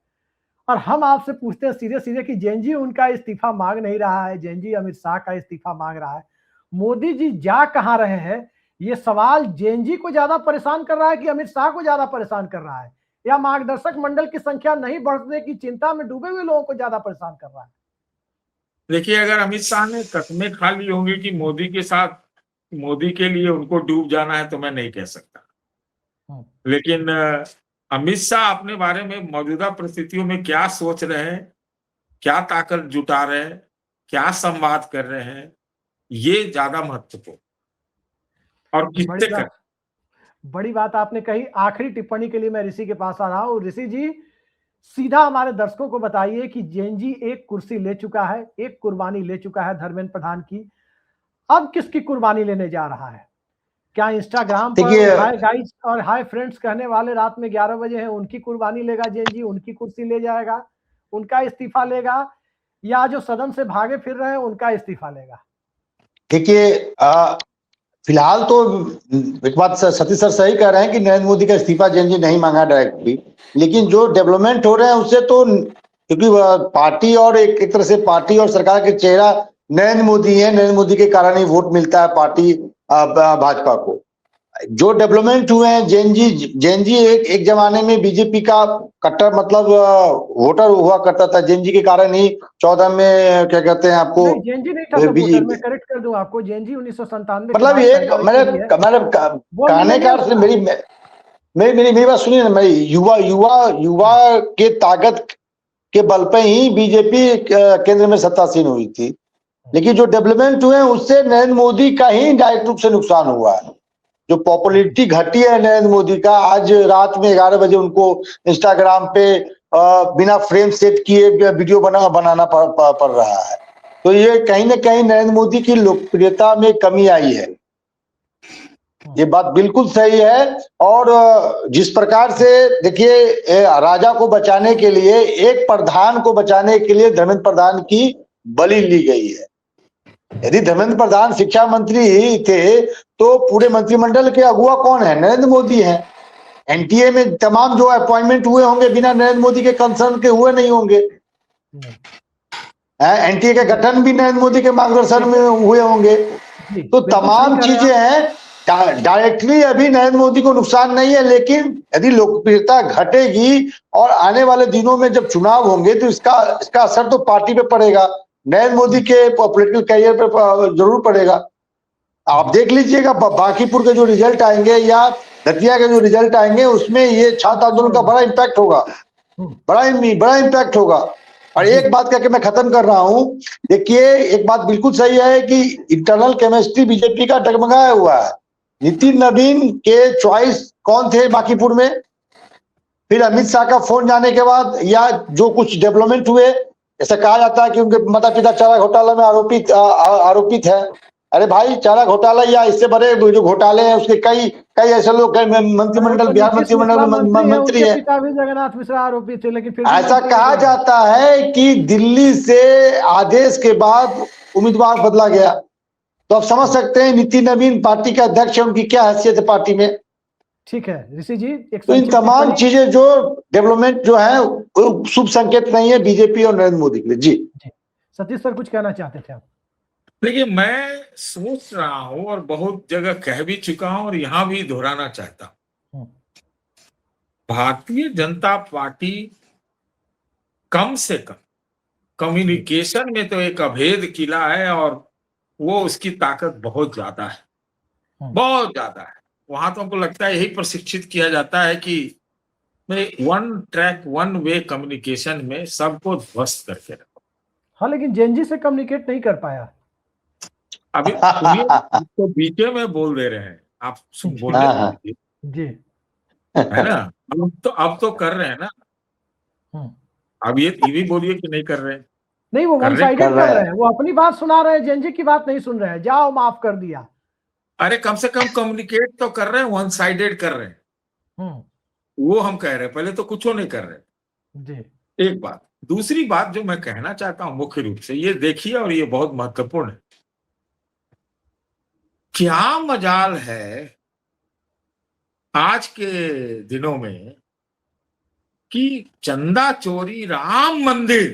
और हम आपसे पूछते हैं सीधे सीधे कि जेएनजी उनका इस्तीफा मांग नहीं रहा है, जेएनजी अमित शाह का इस्तीफा मांग रहा है। मोदी जी जा कहाँ रहे हैं, ये सवाल जेएनजी को ज्यादा परेशान कर रहा है कि अमित शाह को ज्यादा परेशान कर रहा है, या मार्गदर्शक मंडल की संख्या नहीं बढ़ने की चिंता में डूबे हुए लोगों को ज्यादा परेशान कर रहा है? देखिए, अगर अमित शाह ने कस्में खा ली होंगी कि मोदी के साथ, मोदी के लिए उनको डूब जाना है, तो मैं नहीं कह सकता। लेकिन अमित शाह अपने बारे में मौजूदा परिस्थितियों में क्या सोच रहे हैं, क्या ताकत जुटा रहे हैं, क्या संवाद कर रहे हैं, ये ज्यादा महत्वपूर्ण और किससे कर। बड़ी बात आपने कही। आखिरी टिप्पणी के लिए मैं ऋषि के पास आ रहा हूं। ऋषि जी, सीधा हमारे दर्शकों को बताइए कि जेएनजी एक कुर्सी ले चुका है, एक कुर्बानी ले चुका है धर्मेंद्र प्रधान की, अब किसकी कुर्बानी लेने जा रहा है? क्या इंस्टाग्राम पर हाय गाइस और हाय फ्रेंड्स कहने वाले रात में 11 बजे हैं, उनकी कुर्बानी लेगा जेएनजी, उनकी कुर्सी ले जाएगा, उनका इस्तीफा लेगा, या जो सदन से भागे फिर रहे हैं उनका इस्तीफा लेगा? देखिए, फिलहाल तो एक बात सतीश सर सही कह रहे हैं कि नरेंद्र मोदी का इस्तीफा जेएनजी नहीं मांगा डायरेक्टली, लेकिन जो डेवलपमेंट हो रहे हैं उससे तो, क्योंकि पार्टी और एक तरह से पार्टी और सरकार के चेहरा नरेंद्र मोदी है, नरेंद्र मोदी के कारण ही वोट मिलता है पार्टी भाजपा को। जो डेवलपमेंट हुए हैं, जेएनजी एक जमाने में बीजेपी का कट्टर मतलब वोटर हुआ करता था, जेएनजी के कारण ही 14 में क्या कहते हैं आपको, जेएनजी नहीं था वोटर, मैं करेक्ट कर दूं आपको, जेएनजी 1997 मतलब एक मैंने कहने का अर्थ, मेरी बात सुनिए ना, मेरी युवा के ताकत के बल पे ही बीजेपी केंद्र में सत्तासीन हुई थी। लेकिन जो डेवलपमेंट हुए हैं उससे नरेंद्र मोदी का ही डायरेक्ट रूप से नुकसान हुआ है। जो पॉपुलैरिटी घटी है नरेंद्र मोदी का, आज रात में 11 बजे उनको इंस्टाग्राम पे बिना फ्रेम सेट किए वीडियो बनाना पड़ रहा है, तो ये कहीं ना कहीं नरेंद्र मोदी की लोकप्रियता में कमी आई है। ये बात बिल्कुल सही है। और जिस प्रकार से देखिए, राजा को बचाने के लिए, एक प्रधान को बचाने के लिए धर्मेंद्र प्रधान की बलि ली गई है। यदि धर्मेंद्र प्रधान शिक्षा मंत्री थे तो पूरे मंत्रिमंडल के अगुवा कौन है? नरेंद्र मोदी है। एनटीए में तमाम जो अपॉइंटमेंट हुए होंगे बिना नरेंद्र मोदी के कंसर्न के हुए नहीं होंगे। एनटीए के गठन भी नरेंद्र मोदी के मार्गदर्शन में हुए होंगे। तो तमाम चीजें हैं, डायरेक्टली अभी नरेंद्र मोदी को नुकसान नहीं है, लेकिन यदि लोकप्रियता घटेगी और आने वाले दिनों में जब चुनाव होंगे तो इसका असर तो पार्टी पे पड़ेगा, नरेंद्र मोदी के पॉलिटिकल कैरियर पे जरूर पड़ेगा। आप देख लीजिएगा बांकीपुर के जो रिजल्ट आएंगे या दतिया के जो रिजल्ट आएंगे, उसमें ये छात्र आंदोलन का बड़ा इम्पैक्ट होगा, बड़ा इम्पैक्ट होगा। और एक बात करके मैं खत्म कर रहा हूं, देखिए एक बात बिल्कुल सही है कि इंटरनल केमिस्ट्री बीजेपी का डगमगाया हुआ है। नितिन नवीन के चॉइस कौन थे बांकीपुर में? फिर अमित शाह का फोन जाने के बाद या जो कुछ डेवलपमेंट हुए, ऐसा कहा जाता है कि उनके माता पिता चारा घोटाला में आरोपित है। अरे भाई, चारा घोटाला या इससे बड़े जो घोटाले हैं उसके कई ऐसे लोग, मंत्रिमंडल, बिहार मंत्रिमंडल में मंत्री है। जगन्नाथ मिश्रा आरोपी थे, लेकिन फिर ऐसा कहा जाता है कि दिल्ली से आदेश के बाद उम्मीदवार बदला गया। तो आप समझ सकते हैं नितिन नवीन पार्टी के अध्यक्ष है, उनकी क्या हैसियत है पार्टी में। ठीक है ऋषि जी, तो इन तमाम चीजें जो डेवलपमेंट जो है वो शुभ संकेत नहीं है बीजेपी और नरेंद्र मोदी के लिए। जी सतीश सर, कुछ कहना चाहते थे आप? देखिए, मैं सोच रहा हूं और बहुत जगह कह भी चुका हूं और यहां भी दोहराना चाहता हूं, भारतीय जनता पार्टी कम से कम कम्युनिकेशन में तो एक अभेद किला है और वो उसकी ताकत बहुत ज्यादा है, बहुत ज्यादा है। वहां तो हमको लगता है यही प्रशिक्षित किया जाता है कि one track one way communication में सबको ध्वस्त करके रखो। हाँ, लेकिन जेएनजी से कम्युनिकेट नहीं कर पाया। अभी सुनिए, तो बीचे में बोल दे रहे हैं, आप सुन बोलने जी, है ना। अब तो कर रहे हैं ना। अब ये भी बोलिए कि नहीं कर रहे हैं। नहीं, वो वन साइडेड कर रहे हैं, वो अपनी बात सुना रहे हैं, जेएनजी की बात नहीं सुन रहे हैं। जाओ, माफ कर दिया। अरे कम से कम कम्युनिकेट तो कर रहे हैं, वन साइडेड कर रहे हैं, वो हम कह रहे हैं। पहले तो कुछ नहीं कर रहे जी। एक बात। दूसरी बात जो मैं कहना चाहता हूं मुख्य रूप से, ये देखिए और ये बहुत महत्वपूर्ण है, क्या मजाल है आज के दिनों में कि चंदा चोरी, राम मंदिर,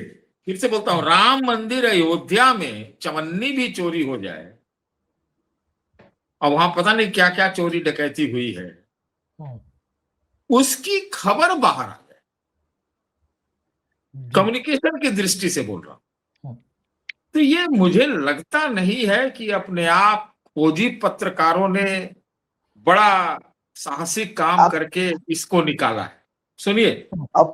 फिर से बोलता हूं, राम मंदिर अयोध्या में चवन्नी भी चोरी हो जाए और वहां पता नहीं क्या क्या चोरी डकैती हुई है, उसकी खबर बाहर आ जाए। कम्युनिकेशन की दृष्टि से बोल रहा हूं। तो ये मुझे लगता नहीं है कि अपने आप खोजी पत्रकारों ने बड़ा साहसिक काम करके इसको निकाला है। सुनिए, अब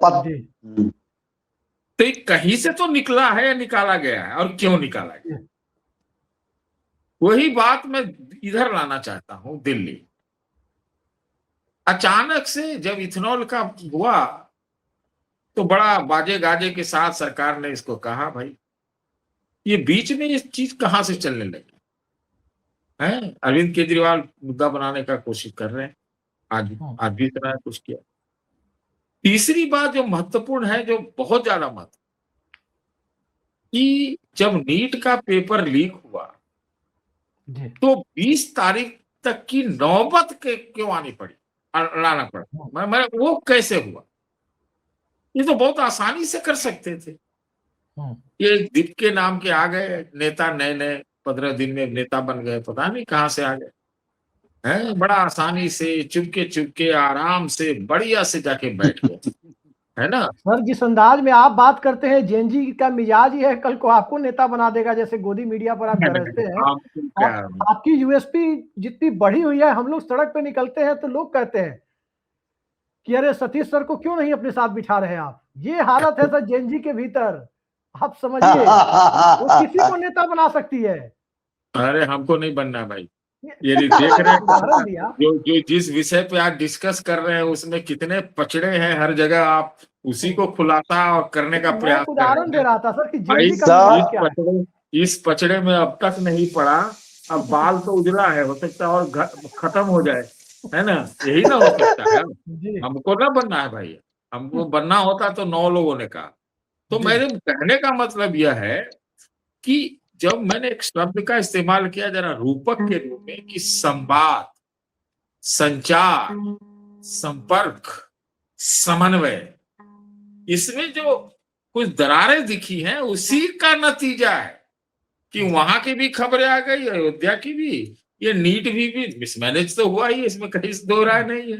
तो कहीं से तो निकला है या निकाला गया है, और क्यों निकाला गया, वही बात मैं इधर लाना चाहता हूं, दिल्ली। अचानक से जब इथेनॉल का हुआ तो बड़ा बाजे गाजे के साथ सरकार ने इसको कहा, भाई ये बीच में ये चीज कहां से चलने लगी है। अरविंद केजरीवाल मुद्दा बनाने का कोशिश कर रहे हैं, आज भी इतना कुछ किया। तीसरी बात जो महत्वपूर्ण है, जो बहुत ज्यादा महत्व, कि जब नीट का पेपर लीक हुआ तो 20 तारीख तक की नौबत क्यों आनी पड़ी, लाना पड़ा, मैं वो कैसे हुआ? ये तो बहुत आसानी से कर सकते थे। ये दीप के नाम के आ गए नेता, नए नए 15 दिन में नेता बन गए, पता नहीं कहां से आ गए हैं। बड़ा आसानी से चुपके आराम से बढ़िया से जाके बैठ गए, है ना। सर, जिस अंदाज में आप बात करते हैं, जेएनजी का मिजाज ही है, कल को आपको नेता बना देगा, जैसे गोदी मीडिया पर आप गरजते हैं। आपकी यूएसपी जितनी बढ़ी हुई है, हम लोग सड़क पे निकलते हैं तो लोग कहते हैं कि अरे सतीश सर को क्यों नहीं अपने साथ बिठा रहे आप। ये हालत है सर जेएनजी के भीतर, आप समझिए, वो किसी को नेता बना सकती है। अरे हमको नहीं बनना भाई, ये देख रहे हैं जो जिस विषय पे आज डिस्कस कर रहे हैं उसमें कितने पचड़े हैं, हर जगह आप उसी को खुलासा और करने का प्रयास कर रहे हैं। उदाहरण दे रहा था सर कि जेएनजी का इस पचड़े में अब तक नहीं पड़ा, अब बाल तो उजला है, हो सकता है और खत्म हो जाए, है ना, यही ना हो सकता है। हमको ना बनना है भाई, हमको बनना होता तो 9 लोगों ने कहा। तो मेरे कहने का मतलब यह है कि जब मैंने एक शब्द का इस्तेमाल किया जरा रूपक के रूप में, कि संवाद, संचार, संपर्क, समन्वय, इसमें जो कुछ दरारें दिखी हैं उसी का नतीजा है कि वहां की भी खबरें आ गई, अयोध्या की भी, ये नीट भी मिसमैनेज तो हुआ ही, इसमें कहीं दो राय नहीं है।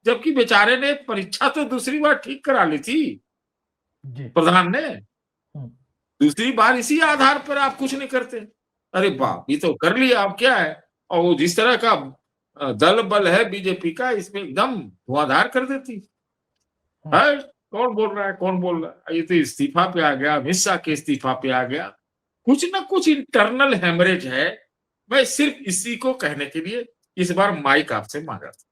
जबकि बेचारे ने परीक्षा तो दूसरी बार ठीक करा ली थी प्रधान ने, दूसरी बार इसी आधार पर आप कुछ नहीं करते। अरे बाप, ये तो कर लिया, अब क्या है। और वो जिस तरह का दल बल है बीजेपी का, इसमें एकदम धुआंधार कर देती है। कौन बोल रहा है, कौन बोल रहा है, ये तो इस्तीफा पे आ गया, अमित शाह के इस्तीफा पे आ गया, कुछ ना कुछ इंटरनल हेमरेज है। मैं सिर्फ इसी को कहने के लिए इस बार माइक आपसे मांगा था।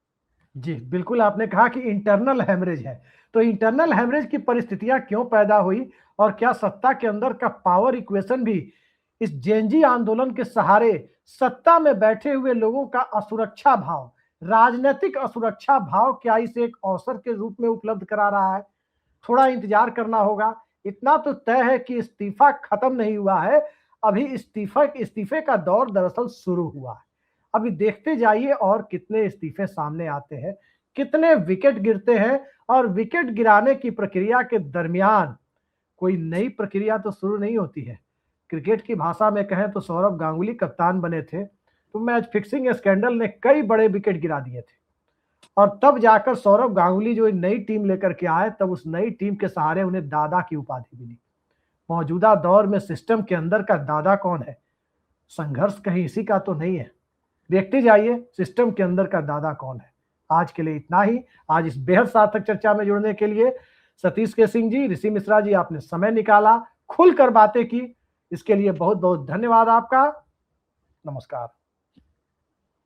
जी बिल्कुल, आपने कहा कि इंटरनल हेमरेज है, तो इंटरनल हेमरेज की परिस्थितियां क्यों पैदा हुई, और क्या सत्ता के अंदर का पावर इक्वेशन भी इस जेएनजी आंदोलन के सहारे सत्ता में बैठे हुए लोगों का असुरक्षा भाव, राजनीतिक असुरक्षा भाव, क्या इसे एक अवसर के रूप में उपलब्ध करा रहा है? थोड़ा इंतजार करना होगा। इतना तो तय है कि इस्तीफा खत्म नहीं हुआ है, अभी इस्तीफे का दौर दरअसल शुरू हुआ है। अभी देखते जाइए और कितने इस्तीफे सामने आते हैं, कितने विकेट गिरते हैं, और विकेट गिराने की प्रक्रिया के दरमियान कोई नई प्रक्रिया तो शुरू नहीं होती है। क्रिकेट की भाषा में कहें तो सौरव गांगुली कप्तान बने थे तो मैच फिक्सिंग स्कैंडल ने कई बड़े विकेट गिरा दिए थे, और तब जाकर सौरव गांगुली जो नई टीम लेकर के आए, तब उस नई टीम के सहारे उन्हें दादा की उपाधि मिली। मौजूदा दौर में सिस्टम के अंदर का दादा कौन है? संघर्ष कहीं इसी का तो नहीं है। देखते जाइए सिस्टम के अंदर का दादा कौन है। आज के लिए इतना ही। आज इस बेहद सार्थक चर्चा में जुड़ने के लिए सतीश के सिंह जी, ऋषि मिश्रा जी, आपने समय निकाला, खुलकर बातें की, इसके लिए बहुत बहुत धन्यवाद आपका। नमस्कार।